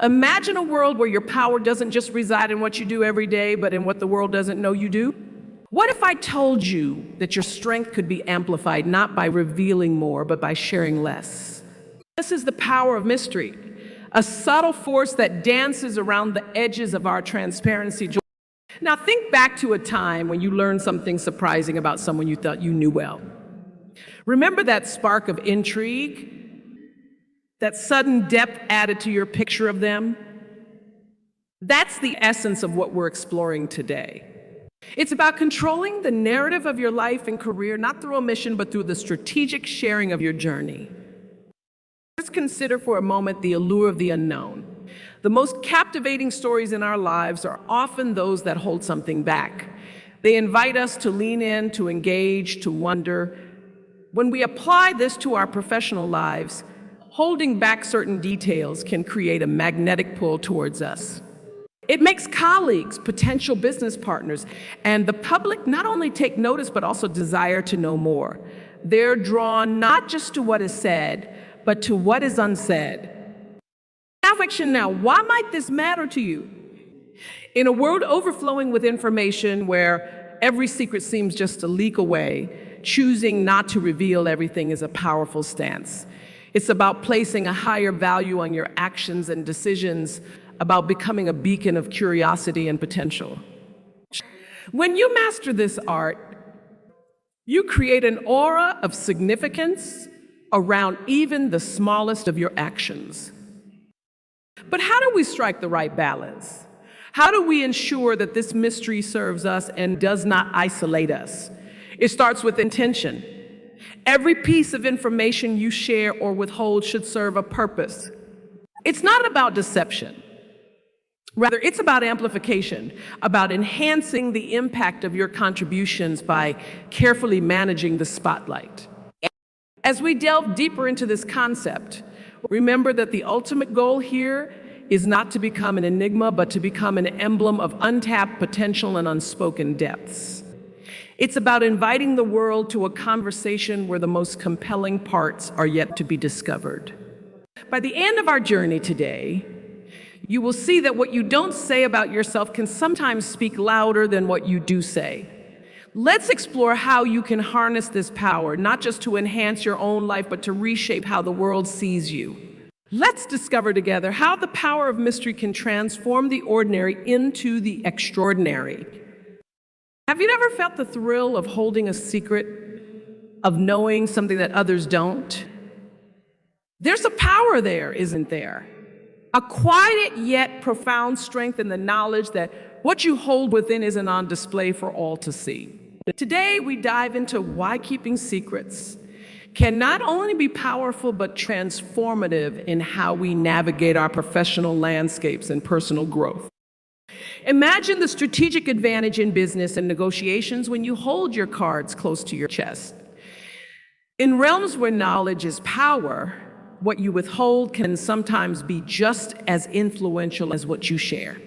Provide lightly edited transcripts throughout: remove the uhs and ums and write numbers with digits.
Imagine a world where your power doesn't just reside in what you do every day, but in what the world doesn't know you do. What if I told you that your strength could be amplified not by revealing more, but by sharing less? This is the power of mystery, a subtle force that dances around the edges of our transparency. Now think back to a time when you learned something surprising about someone you thought you knew well. Remember that spark of intrigue? That sudden depth added to your picture of them? That's the essence of what we're exploring today. It's about controlling the narrative of your life and career, not through omission, but through the strategic sharing of your journey. Let's consider for a moment the allure of the unknown. The most captivating stories in our lives are often those that hold something back. They invite us to lean in, to engage, to wonder. When we apply this to our professional lives, holding back certain details can create a magnetic pull towards us. It makes colleagues, potential business partners, and the public not only take notice, but also desire to know more. They're drawn not just to what is said, but to what is unsaid. Now, why might this matter to you? In a world overflowing with information where every secret seems just to leak away, choosing not to reveal everything is a powerful stance. It's about placing a higher value on your actions and decisions, about becoming a beacon of curiosity and potential. When you master this art, you create an aura of significance around even the smallest of your actions. But how do we strike the right balance? How do we ensure that this mystery serves us and does not isolate us? It starts with intention. Every piece of information you share or withhold should serve a purpose. It's not about deception. Rather, it's about amplification, about enhancing the impact of your contributions by carefully managing the spotlight. As we delve deeper into this concept, remember that the ultimate goal here is not to become an enigma, but to become an emblem of untapped potential and unspoken depths. It's about inviting the world to a conversation where the most compelling parts are yet to be discovered. By the end of our journey today, you will see that what you don't say about yourself can sometimes speak louder than what you do say. Let's explore how you can harness this power, not just to enhance your own life, but to reshape how the world sees you. Let's discover together how the power of mystery can transform the ordinary into the extraordinary. Have you ever felt the thrill of holding a secret, of knowing something that others don't? There's a power there, isn't there? A quiet yet profound strength in the knowledge that what you hold within isn't on display for all to see. Today, we dive into why keeping secrets can not only be powerful, but transformative in how we navigate our professional landscapes and personal growth. Imagine the strategic advantage in business and negotiations when you hold your cards close to your chest. In realms where knowledge is power, what you withhold can sometimes be just as influential as what you share.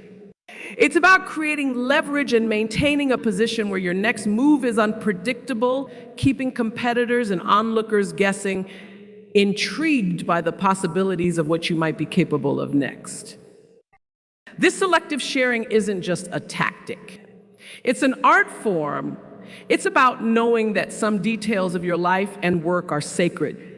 It's about creating leverage and maintaining a position where your next move is unpredictable, keeping competitors and onlookers guessing, intrigued by the possibilities of what you might be capable of next. This selective sharing isn't just a tactic. It's an art form. It's about knowing that some details of your life and work are sacred.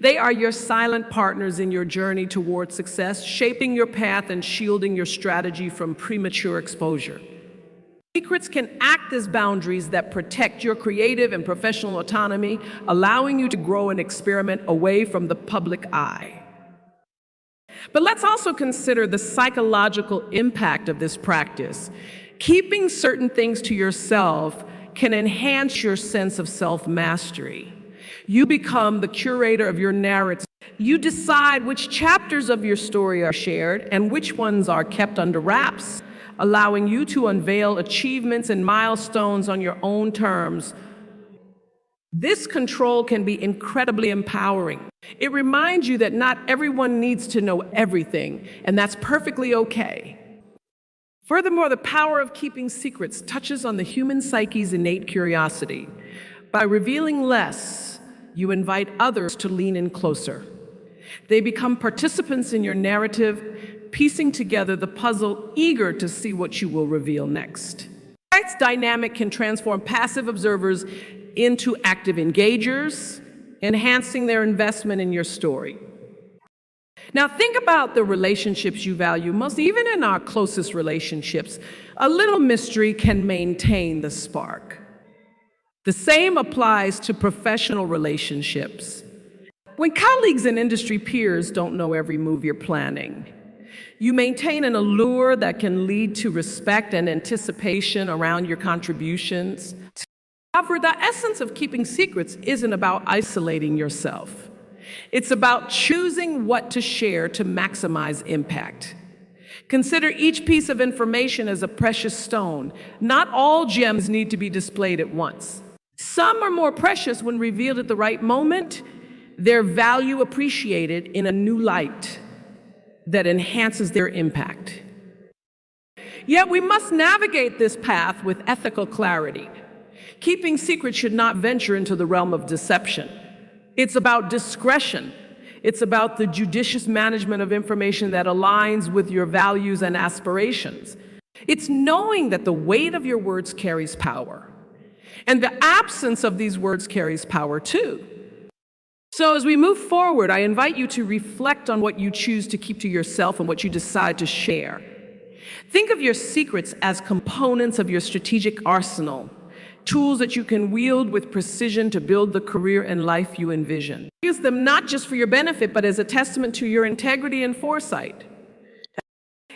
They are your silent partners in your journey toward success, shaping your path and shielding your strategy from premature exposure. Secrets can act as boundaries that protect your creative and professional autonomy, allowing you to grow and experiment away from the public eye. But let's also consider the psychological impact of this practice. Keeping certain things to yourself can enhance your sense of self-mastery. You become the curator of your narrative. You decide which chapters of your story are shared and which ones are kept under wraps, allowing you to unveil achievements and milestones on your own terms. This control can be incredibly empowering. It reminds you that not everyone needs to know everything, and that's perfectly okay. Furthermore, the power of keeping secrets touches on the human psyche's innate curiosity. By revealing less, you invite others to lean in closer. They become participants in your narrative, piecing together the puzzle, eager to see what you will reveal next. This dynamic can transform passive observers into active engagers, enhancing their investment in your story. Now, think about the relationships you value most. Even in our closest relationships, a little mystery can maintain the spark. The same applies to professional relationships. When colleagues and industry peers don't know every move you're planning, you maintain an allure that can lead to respect and anticipation around your contributions. However, the essence of keeping secrets isn't about isolating yourself. It's about choosing what to share to maximize impact. Consider each piece of information as a precious stone. Not all gems need to be displayed at once. Some are more precious when revealed at the right moment, their value appreciated in a new light that enhances their impact. Yet we must navigate this path with ethical clarity. Keeping secrets should not venture into the realm of deception. It's about discretion. It's about the judicious management of information that aligns with your values and aspirations. It's knowing that the weight of your words carries power, and the absence of these words carries power too. So as we move forward, I invite you to reflect on what you choose to keep to yourself and what you decide to share. Think of your secrets as components of your strategic arsenal, tools that you can wield with precision to build the career and life you envision. Use them not just for your benefit, but as a testament to your integrity and foresight.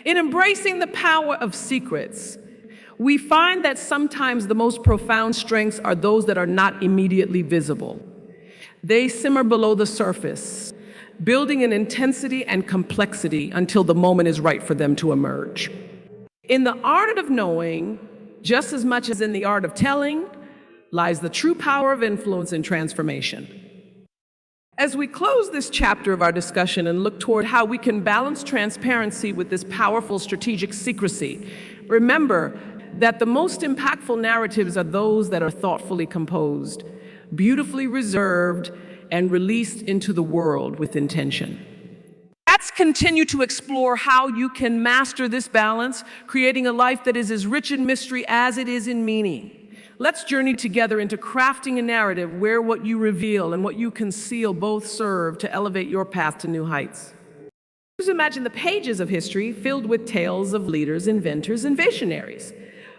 In embracing the power of secrets, we find that sometimes the most profound strengths are those that are not immediately visible. They simmer below the surface, building in intensity and complexity until the moment is right for them to emerge. In the art of knowing, just as much as in the art of telling, lies the true power of influence and transformation. As we close this chapter of our discussion and look toward how we can balance transparency with this powerful strategic secrecy, remember that the most impactful narratives are those that are thoughtfully composed, beautifully reserved, and released into the world with intention. Let's continue to explore how you can master this balance, creating a life that is as rich in mystery as it is in meaning. Let's journey together into crafting a narrative where what you reveal and what you conceal both serve to elevate your path to new heights. Just imagine the pages of history filled with tales of leaders, inventors, and visionaries.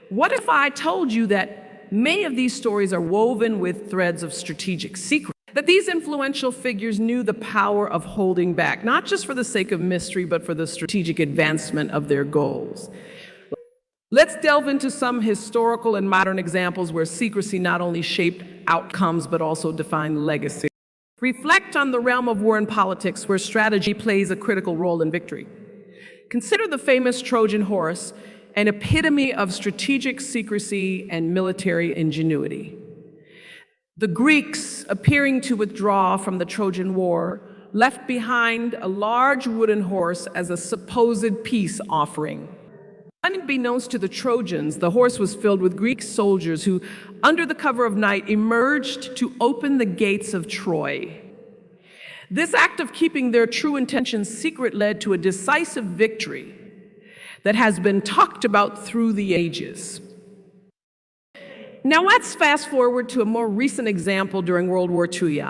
What if I told you that many of these stories are woven with threads of strategic secret? That these influential figures knew the power of holding back, not just for the sake of mystery, but for the strategic advancement of their goals. Let's delve into some historical and modern examples where secrecy not only shaped outcomes, but also defined legacy. Reflect on the realm of war and politics, where strategy plays a critical role in victory. Consider the famous Trojan horse, an epitome of strategic secrecy and military ingenuity. The Greeks, appearing to withdraw from the Trojan War, left behind a large wooden horse as a supposed peace offering. Unbeknownst to the Trojans, the horse was filled with Greek soldiers who, under the cover of night, emerged to open the gates of Troy. This act of keeping their true intentions secret led to a decisive victory that has been talked about through the ages. Now let's fast forward to a more recent example during World War II.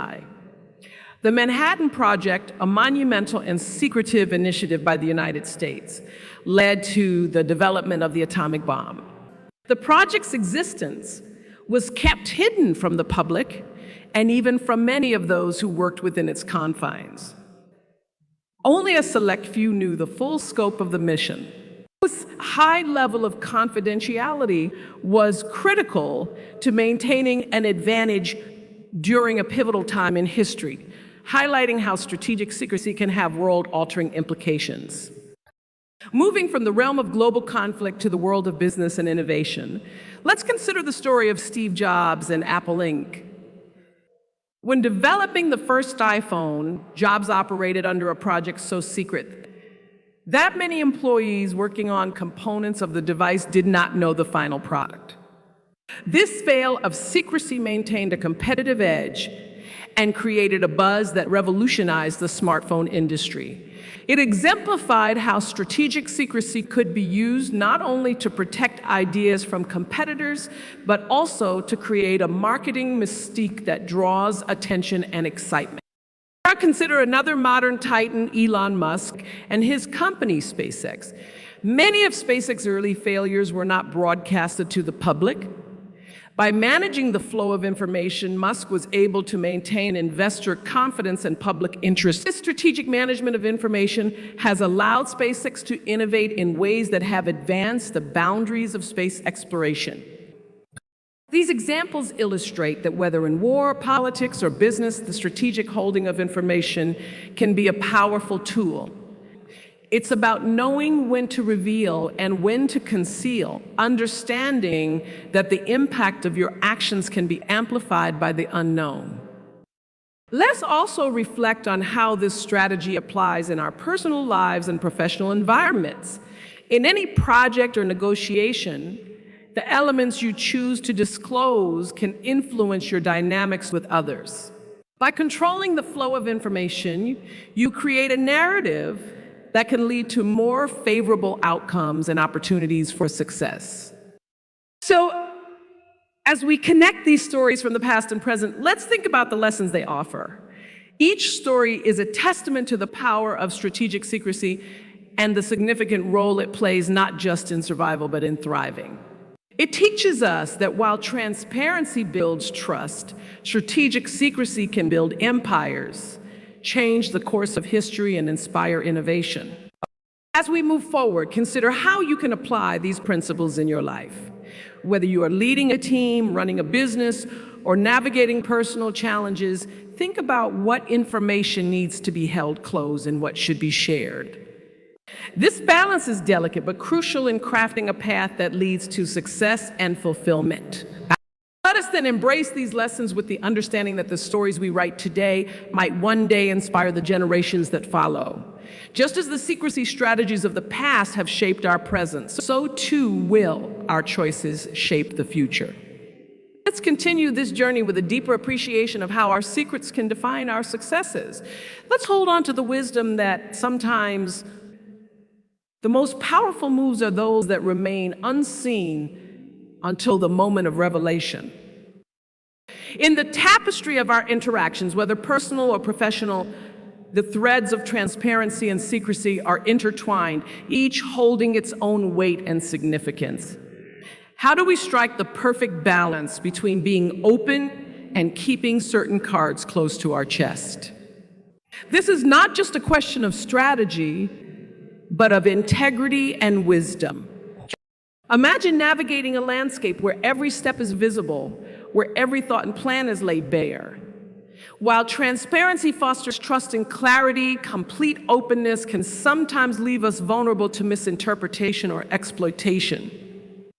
The Manhattan Project, a monumental and secretive initiative by the United States, led to the development of the atomic bomb. The project's existence was kept hidden from the public and even from many of those who worked within its confines. Only a select few knew the full scope of the mission. This high level of confidentiality was critical to maintaining an advantage during a pivotal time in history, highlighting how strategic secrecy can have world-altering implications. Moving from the realm of global conflict to the world of business and innovation, let's consider the story of Steve Jobs and Apple Inc. When developing the first iPhone, Jobs operated under a project so secret that many employees working on components of the device did not know the final product. This veil of secrecy maintained a competitive edge and created a buzz that revolutionized the smartphone industry. It exemplified how strategic secrecy could be used not only to protect ideas from competitors, but also to create a marketing mystique that draws attention and excitement. Now consider another modern titan, Elon Musk, and his company, SpaceX. Many of SpaceX's early failures were not broadcasted to the public. By managing the flow of information, Musk was able to maintain investor confidence and public interest. This strategic management of information has allowed SpaceX to innovate in ways that have advanced the boundaries of space exploration. These examples illustrate that whether in war, politics, or business, the strategic holding of information can be a powerful tool. It's about knowing when to reveal and when to conceal, understanding that the impact of your actions can be amplified by the unknown. Let's also reflect on how this strategy applies in our personal lives and professional environments. In any project or negotiation, the elements you choose to disclose can influence your dynamics with others. By controlling the flow of information, you create a narrative that can lead to more favorable outcomes and opportunities for success. So, as we connect these stories from the past and present, let's think about the lessons they offer. Each story is a testament to the power of strategic secrecy and the significant role it plays not just in survival, but in thriving. It teaches us that while transparency builds trust, strategic secrecy can build empires, change the course of history, and inspire innovation. As we move forward, consider how you can apply these principles in your life. Whether you are leading a team, running a business, or navigating personal challenges, think about what information needs to be held close and what should be shared. This balance is delicate but crucial in crafting a path that leads to success and fulfillment. Let us then embrace these lessons with the understanding that the stories we write today might one day inspire the generations that follow. Just as the secrecy strategies of the past have shaped our present, so too will our choices shape the future. Let's continue this journey with a deeper appreciation of how our secrets can define our successes. Let's hold on to the wisdom that sometimes the most powerful moves are those that remain unseen until the moment of revelation. In the tapestry of our interactions, whether personal or professional, the threads of transparency and secrecy are intertwined, each holding its own weight and significance. How do we strike the perfect balance between being open and keeping certain cards close to our chest? This is not just a question of strategy, but of integrity and wisdom. Imagine navigating a landscape where every step is visible, where every thought and plan is laid bare. While transparency fosters trust and clarity, complete openness can sometimes leave us vulnerable to misinterpretation or exploitation.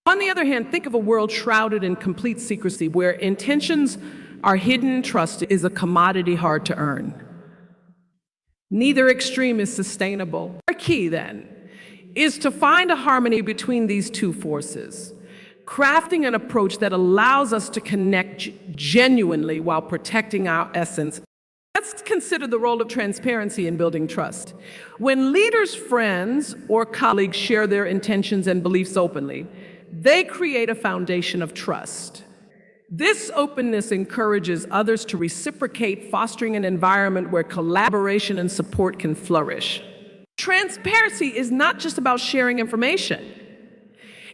On the other hand, think of a world shrouded in complete secrecy, where intentions are hidden, trust is a commodity hard to earn. Neither extreme is sustainable. Our key, then, is to find a harmony between these two forces, crafting an approach that allows us to connect genuinely while protecting our essence. Let's consider the role of transparency in building trust. When leaders, friends, or colleagues share their intentions and beliefs openly, they create a foundation of trust. This openness encourages others to reciprocate, fostering an environment where collaboration and support can flourish. Transparency is not just about sharing information.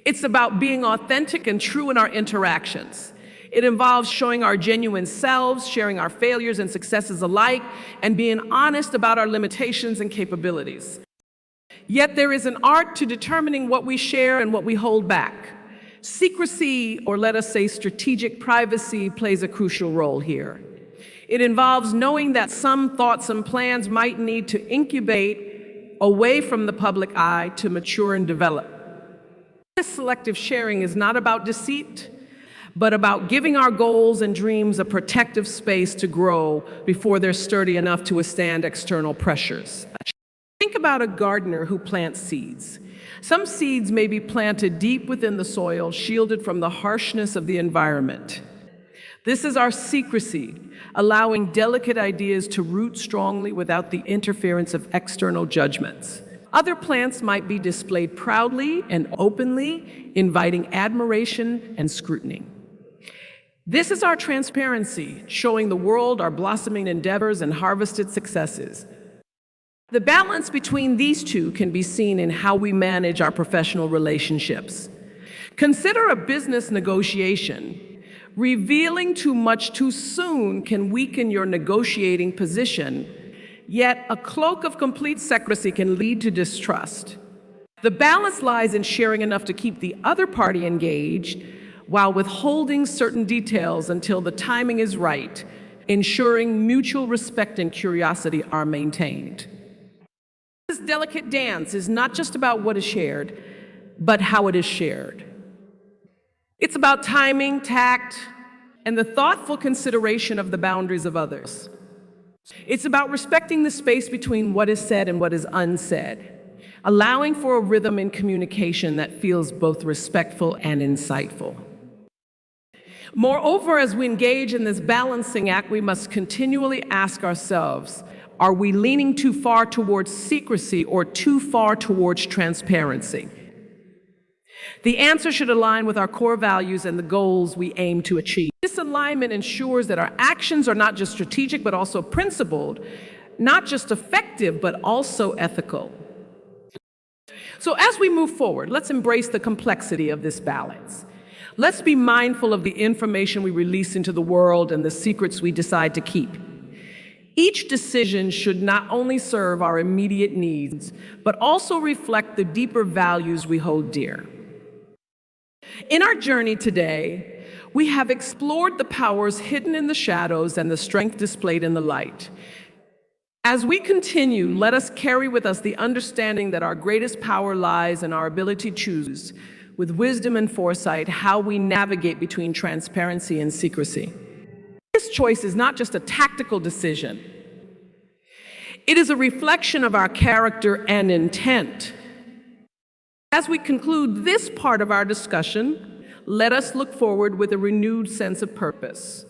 It's about being authentic and true in our interactions. It involves showing our genuine selves, sharing our failures and successes alike, and being honest about our limitations and capabilities. Yet there is an art to determining what we share and what we hold back. Secrecy, or let us say strategic privacy, plays a crucial role here. It involves knowing that some thoughts and plans might need to incubate away from the public eye to mature and develop. This selective sharing is not about deceit, but about giving our goals and dreams a protective space to grow before they're sturdy enough to withstand external pressures. Think about a gardener who plants seeds. Some seeds may be planted deep within the soil, shielded from the harshness of the environment. This is our secrecy, allowing delicate ideas to root strongly without the interference of external judgments. Other plants might be displayed proudly and openly, inviting admiration and scrutiny. This is our transparency, showing the world our blossoming endeavors and harvested successes. The balance between these two can be seen in how we manage our professional relationships. Consider a business negotiation. Revealing too much too soon can weaken your negotiating position, yet a cloak of complete secrecy can lead to distrust. The balance lies in sharing enough to keep the other party engaged while withholding certain details until the timing is right, ensuring mutual respect and curiosity are maintained. This delicate dance is not just about what is shared, but how it is shared. It's about timing, tact, and the thoughtful consideration of the boundaries of others. It's about respecting the space between what is said and what is unsaid, allowing for a rhythm in communication that feels both respectful and insightful. Moreover, as we engage in this balancing act, we must continually ask ourselves, are we leaning too far towards secrecy or too far towards transparency? The answer should align with our core values and the goals we aim to achieve. This alignment ensures that our actions are not just strategic, but also principled, not just effective, but also ethical. So as we move forward, let's embrace the complexity of this balance. Let's be mindful of the information we release into the world and the secrets we decide to keep. Each decision should not only serve our immediate needs, but also reflect the deeper values we hold dear. In our journey today, we have explored the powers hidden in the shadows and the strength displayed in the light. As we continue, let us carry with us the understanding that our greatest power lies in our ability to choose, with wisdom and foresight, how we navigate between transparency and secrecy. This choice is not just a tactical decision. It is a reflection of our character and intent. As we conclude this part of our discussion, let us look forward with a renewed sense of purpose.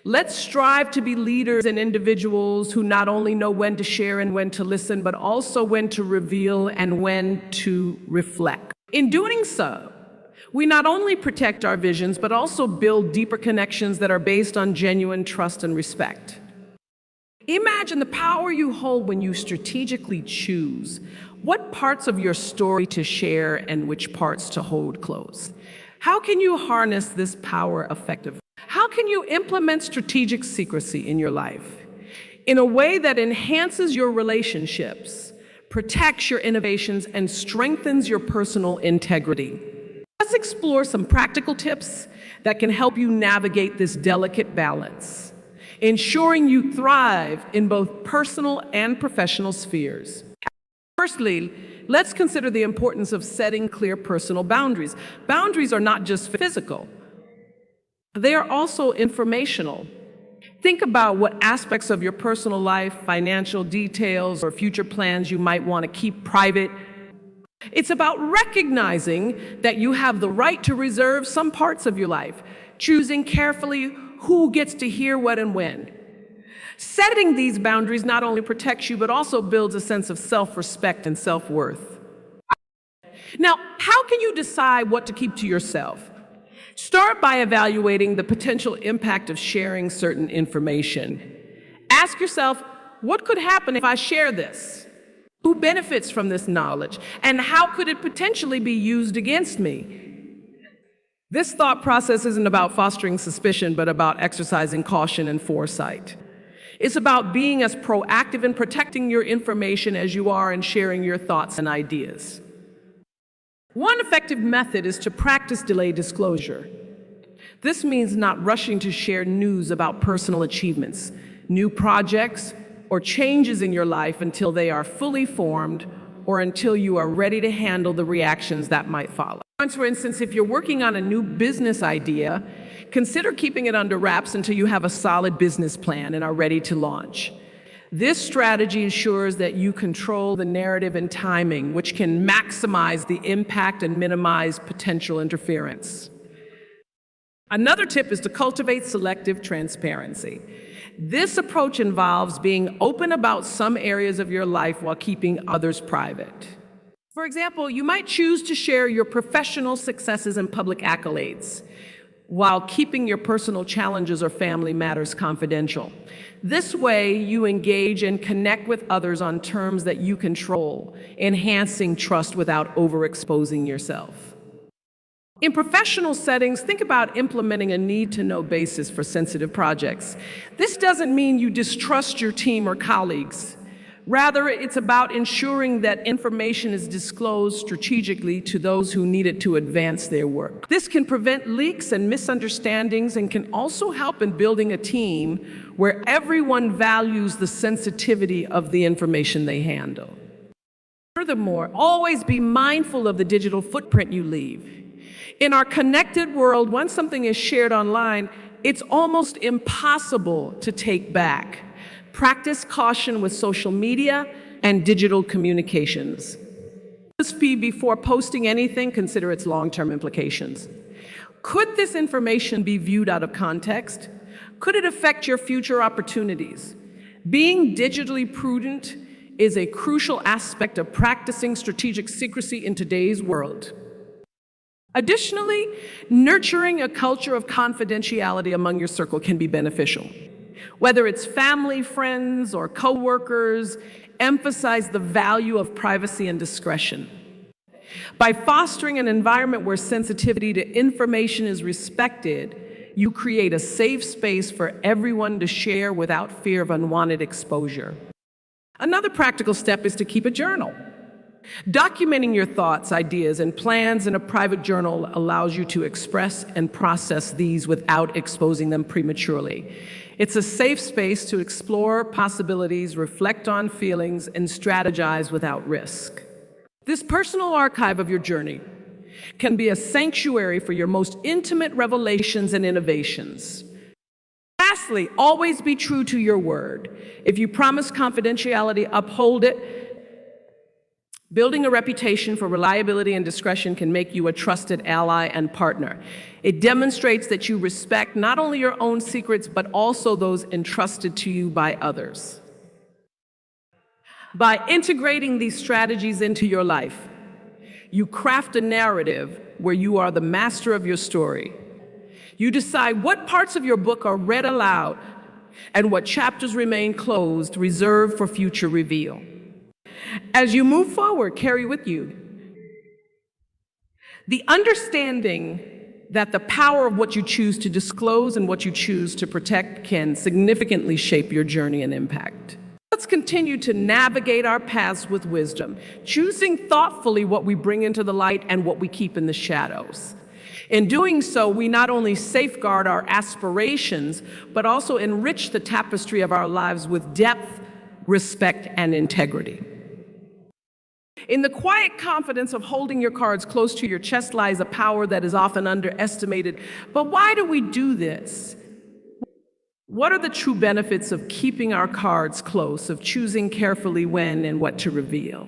Let's strive to be leaders and individuals who not only know when to share and when to listen, but also when to reveal and when to reflect. In doing so, we not only protect our visions, but also build deeper connections that are based on genuine trust and respect. Imagine the power you hold when you strategically choose what parts of your story to share and which parts to hold close. How can you harness this power effectively? How can you implement strategic secrecy in your life in a way that enhances your relationships, protects your innovations, and strengthens your personal integrity? Let's explore some practical tips that can help you navigate this delicate balance, ensuring you thrive in both personal and professional spheres. Firstly, let's consider the importance of setting clear personal boundaries. Boundaries are not just physical, they are also informational. Think about what aspects of your personal life, financial details, or future plans you might want to keep private. It's about recognizing that you have the right to reserve some parts of your life, choosing carefully who gets to hear what and when. Setting these boundaries not only protects you, but also builds a sense of self-respect and self-worth. Now, how can you decide what to keep to yourself? Start by evaluating the potential impact of sharing certain information. Ask yourself, what could happen if I share this? Who benefits from this knowledge? And how could it potentially be used against me? This thought process isn't about fostering suspicion, but about exercising caution and foresight. It's about being as proactive in protecting your information as you are in sharing your thoughts and ideas. One effective method is to practice delayed disclosure. This means not rushing to share news about personal achievements, new projects, or changes in your life until they are fully formed or until you are ready to handle the reactions that might follow. For instance, if you're working on a new business idea, consider keeping it under wraps until you have a solid business plan and are ready to launch. This strategy ensures that you control the narrative and timing, which can maximize the impact and minimize potential interference. Another tip is to cultivate selective transparency. This approach involves being open about some areas of your life while keeping others private. For example, you might choose to share your professional successes and public accolades, while keeping your personal challenges or family matters confidential. This way, you engage and connect with others on terms that you control, enhancing trust without overexposing yourself. In professional settings, think about implementing a need-to-know basis for sensitive projects. This doesn't mean you distrust your team or colleagues. Rather, it's about ensuring that information is disclosed strategically to those who need it to advance their work. This can prevent leaks and misunderstandings and can also help in building a team where everyone values the sensitivity of the information they handle. Furthermore, always be mindful of the digital footprint you leave. In our connected world, once something is shared online, it's almost impossible to take back. Practice caution with social media and digital communications. Before posting anything, consider its long-term implications. Could this information be viewed out of context? Could it affect your future opportunities? Being digitally prudent is a crucial aspect of practicing strategic secrecy in today's world. Additionally, nurturing a culture of confidentiality among your circle can be beneficial. Whether it's family, friends, or coworkers, emphasize the value of privacy and discretion. By fostering an environment where sensitivity to information is respected, you create a safe space for everyone to share without fear of unwanted exposure. Another practical step is to keep a journal. Documenting your thoughts, ideas, and plans in a private journal allows you to express and process these without exposing them prematurely. It's a safe space to explore possibilities, reflect on feelings, and strategize without risk. This personal archive of your journey can be a sanctuary for your most intimate revelations and innovations. Lastly, always be true to your word. If you promise confidentiality, uphold it. Building a reputation for reliability and discretion can make you a trusted ally and partner. It demonstrates that you respect not only your own secrets, but also those entrusted to you by others. By integrating these strategies into your life, you craft a narrative where you are the master of your story. You decide what parts of your book are read aloud and what chapters remain closed, reserved for future reveal. As you move forward, carry with you the understanding that the power of what you choose to disclose and what you choose to protect can significantly shape your journey and impact. Let's continue to navigate our paths with wisdom, choosing thoughtfully what we bring into the light and what we keep in the shadows. In doing so, we not only safeguard our aspirations, but also enrich the tapestry of our lives with depth, respect, and integrity. In the quiet confidence of holding your cards close to your chest lies a power that is often underestimated. But why do we do this? What are the true benefits of keeping our cards close, of choosing carefully when and what to reveal?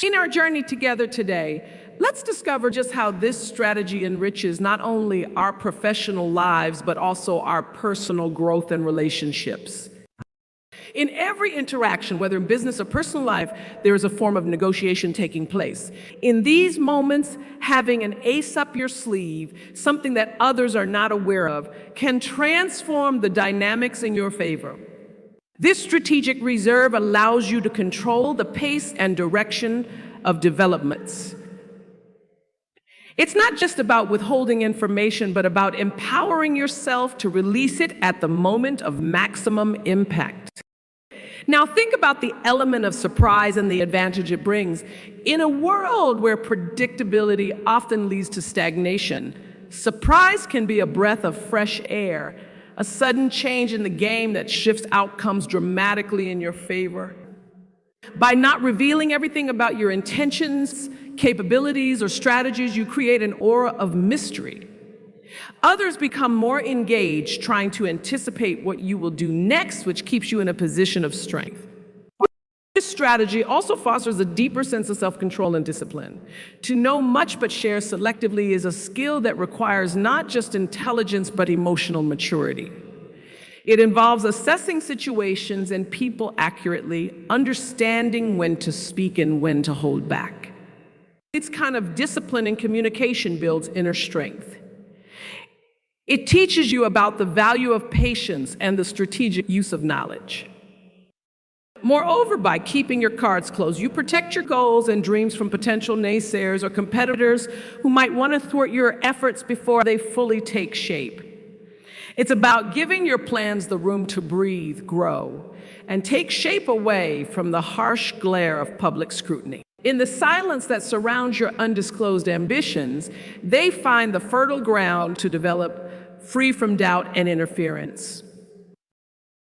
In our journey together today, let's discover just how this strategy enriches not only our professional lives, but also our personal growth and relationships. In every interaction, whether in business or personal life, there is a form of negotiation taking place. In these moments, having an ace up your sleeve, something that others are not aware of, can transform the dynamics in your favor. This strategic reserve allows you to control the pace and direction of developments. It's not just about withholding information, but about empowering yourself to release it at the moment of maximum impact. Now think about the element of surprise and the advantage it brings. In a world where predictability often leads to stagnation, surprise can be a breath of fresh air, a sudden change in the game that shifts outcomes dramatically in your favor. By not revealing everything about your intentions, capabilities, or strategies, you create an aura of mystery. Others become more engaged, trying to anticipate what you will do next, which keeps you in a position of strength. This strategy also fosters a deeper sense of self-control and discipline. To know much but share selectively is a skill that requires not just intelligence but emotional maturity. It involves assessing situations and people accurately, understanding when to speak and when to hold back. It's kind of discipline and communication builds inner strength. It teaches you about the value of patience and the strategic use of knowledge. Moreover, by keeping your cards close, you protect your goals and dreams from potential naysayers or competitors who might want to thwart your efforts before they fully take shape. It's about giving your plans the room to breathe, grow, and take shape away from the harsh glare of public scrutiny. In the silence that surrounds your undisclosed ambitions, they find the fertile ground to develop, free from doubt and interference.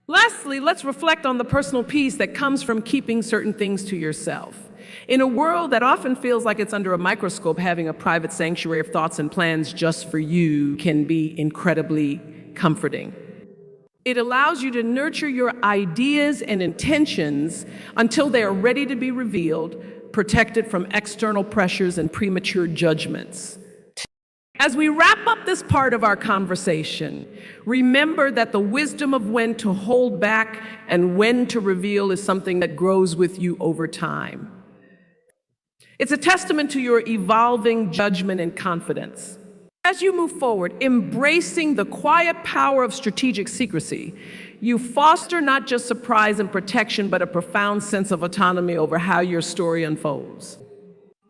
Lastly, let's reflect on the personal peace that comes from keeping certain things to yourself. In a world that often feels like it's under a microscope, having a private sanctuary of thoughts and plans just for you can be incredibly comforting. It allows you to nurture your ideas and intentions until they are ready to be revealed, protected from external pressures and premature judgments. As we wrap up this part of our conversation, remember that the wisdom of when to hold back and when to reveal is something that grows with you over time. It's a testament to your evolving judgment and confidence. As you move forward, embracing the quiet power of strategic secrecy, you foster not just surprise and protection, but a profound sense of autonomy over how your story unfolds.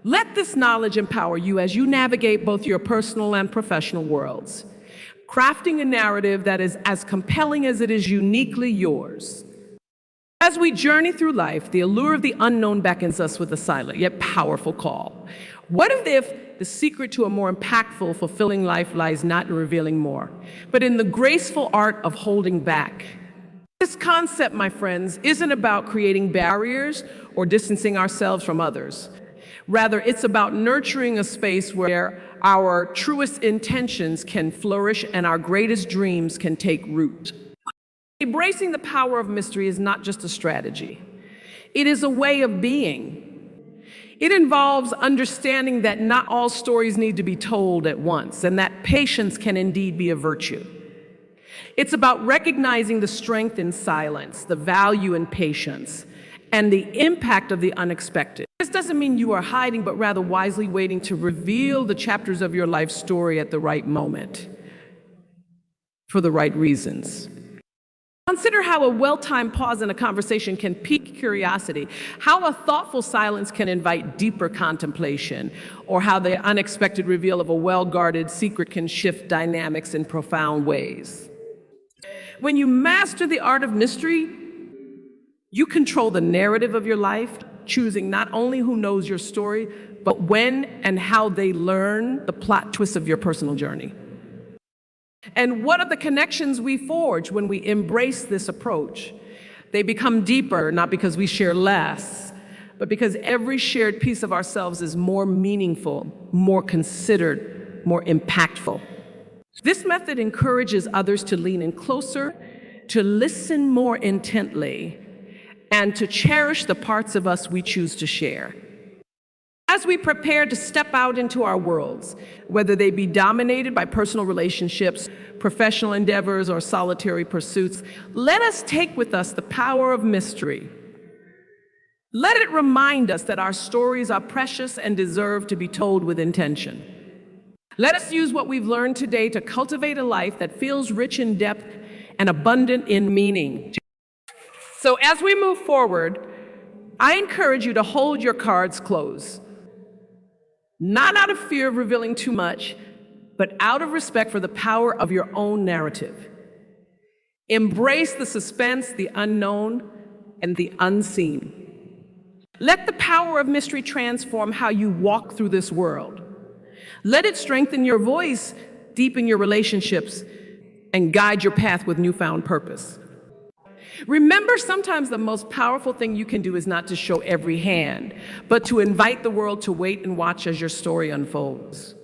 Let this knowledge empower you as you navigate both your personal and professional worlds, crafting a narrative that is as compelling as it is uniquely yours. As we journey through life, the allure of the unknown beckons us with a silent yet powerful call. What if the secret to a more impactful, fulfilling life lies not in revealing more, but in the graceful art of holding back? This concept, my friends, isn't about creating barriers or distancing ourselves from others. Rather, it's about nurturing a space where our truest intentions can flourish and our greatest dreams can take root. Embracing the power of mystery is not just a strategy. It is a way of being. It involves understanding that not all stories need to be told at once, and that patience can indeed be a virtue. It's about recognizing the strength in silence, the value in patience, and the impact of the unexpected. This doesn't mean you are hiding, but rather wisely waiting to reveal the chapters of your life story at the right moment, for the right reasons. Consider how a well-timed pause in a conversation can pique curiosity, how a thoughtful silence can invite deeper contemplation, or how the unexpected reveal of a well-guarded secret can shift dynamics in profound ways. When you master the art of mystery, you control the narrative of your life, choosing not only who knows your story, but when and how they learn the plot twists of your personal journey. And what are the connections we forge when we embrace this approach? They become deeper, not because we share less, but because every shared piece of ourselves is more meaningful, more considered, more impactful. This method encourages others to lean in closer, to listen more intently, and to cherish the parts of us we choose to share. As we prepare to step out into our worlds, whether they be dominated by personal relationships, professional endeavors, or solitary pursuits, let us take with us the power of mystery. Let it remind us that our stories are precious and deserve to be told with intention. Let us use what we've learned today to cultivate a life that feels rich in depth and abundant in meaning. So as we move forward, I encourage you to hold your cards close. Not out of fear of revealing too much, but out of respect for the power of your own narrative. Embrace the suspense, the unknown, and the unseen. Let the power of mystery transform how you walk through this world. Let it strengthen your voice, deepen your relationships, and guide your path with newfound purpose. Remember, sometimes the most powerful thing you can do is not to show every hand, but to invite the world to wait and watch as your story unfolds.